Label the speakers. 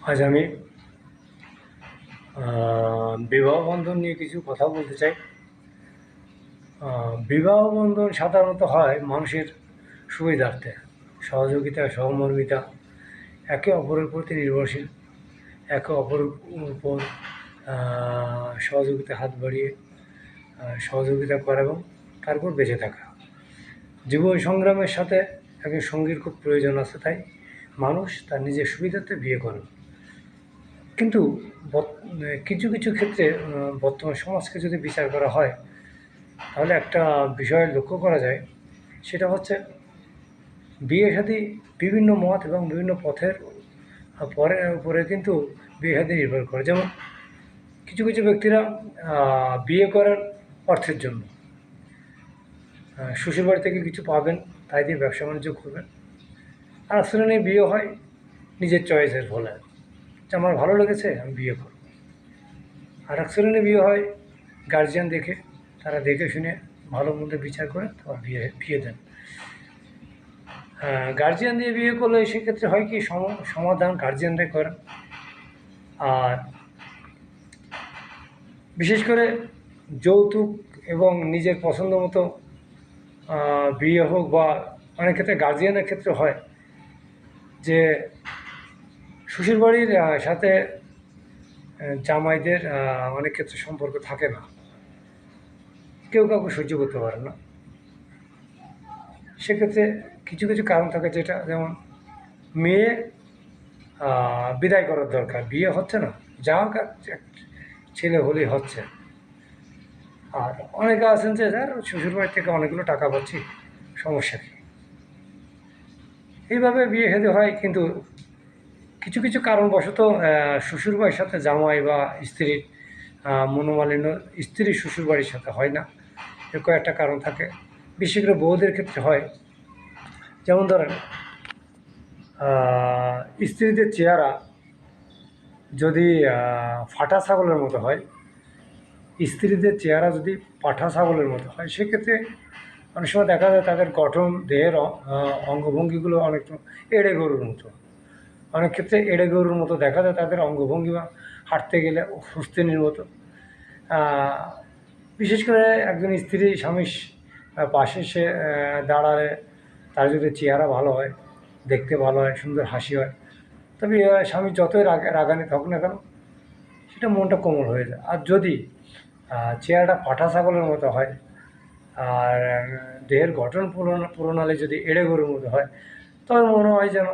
Speaker 1: আজ আমি বিবাহ বন্ধন নিয়ে কিছু কথা বলতে চাই। বিবাহ বন্ধন সাধারণত হয় মানুষের সুবিধার্থে, সহযোগিতা, সহমর্মিতা, একে অপরের প্রতি নির্ভরশীল, একে অপরের উপর সহযোগিতা হাত বাড়িয়ে সহযোগিতা করা এবং তারপর বেঁচে থাকা। জীবন সংগ্রামের সাথে একজন সঙ্গীর খুব প্রয়োজন আছে, তাই মানুষ তার নিজের সুবিধার্থে বিয়ে করে। কিন্তু কিছু কিছু ক্ষেত্রে বর্তমান সমাজকে যদি বিচার করা হয়, তাহলে একটা বিষয় লক্ষ্য করা যায়, সেটা হচ্ছে বিয়ে শাদী বিভিন্ন মত এবং বিভিন্ন পথের উপরে কিন্তু বিয়ে শাদী নির্ভর করে। যেমন কিছু কিছু ব্যক্তিরা বিয়ে করার অর্থের জন্য, শ্বশুরবাড়ি থেকে কিছু পাবেন তাই দিয়ে ব্যবসা বাণিজ্য করবেন। আর শ্রেণীর বিয়ে হয় নিজের চয়েসের ফলে, যে আমার ভালো লেগেছে আমি বিয়ে করব। আর এক শ্রেণীর বিয়ে হয় গার্জিয়ান দেখে, তারা দেখে শুনে ভালো মন্দ বিচার করে তারপর বিয়ে দেন। গার্জিয়ান দিয়ে বিয়ে করলে সেক্ষেত্রে হয় কি, সমাধান গার্জিয়ানরাই করেন। আর বিশেষ করে যৌতুক এবং নিজের পছন্দ মতো বিয়ে হোক, বা অনেক ক্ষেত্রে গার্জিয়ানের ক্ষেত্রে হয় যে শ্বশুরবাড়ির সাথে জামাইদের অনেক ক্ষেত্রে সম্পর্ক থাকে না, কেউ কাউকে সহ্য করতে পারে না। সেক্ষেত্রে কিছু কিছু কারণ থাকে, যেটা যেমন মেয়ে বিদায় করার দরকার, বিয়ে হচ্ছে না, যা হোক ছেলে হলেই হচ্ছে। আর অনেকে আছেন যে স্যার শ্বশুরবাড়ি থেকে অনেকগুলো টাকা পাচ্ছি, সমস্যা কী, এইভাবে বিয়ে খেতে হয়। কিন্তু কিছু কিছু কারণবশত শ্বশুরবাড়ির সাথে জামাই বা স্ত্রীর মনোমালিন্য স্ত্রীর শ্বশুরবাড়ির সাথে হয় না, এর কয়েকটা কারণ থাকে। বিশেষ করে বউদের ক্ষেত্রে হয়। যেমন ধরেন, স্ত্রীদের চেহারা যদি ফাটা ছাগলের মতো হয়, স্ত্রীদের চেহারা যদি পাঠা ছাগলের মতো হয়, সেক্ষেত্রে অনেক সময় দেখা যায় তাদের গঠন, দেহের অঙ্গভঙ্গিগুলো অনেকটা এড়ে গরুর মতো। অনেক ক্ষেত্রে এড়ে গরুর মতো দেখা যায় তাদের অঙ্গভঙ্গিমা, হাঁটতে গেলে হস্তিনীর মতো। বিশেষ করে একজন স্ত্রী স্বামীর পাশে সে দাঁড়ালে, তার যদি চেহারা ভালো হয়, দেখতে ভালো হয়, সুন্দর হাসি হয়, তবে স্বামী যতই রাগান্বিত থাকুক না কেন, সেটা মনটা কোমল হয়ে যায়। আর যদি চেহারাটা পাঠা ছাগলের মতো হয়, আর দেহের গঠন প্রণালী যদি এড়ে গরুর মতো হয়, তবে মনে হয় যেন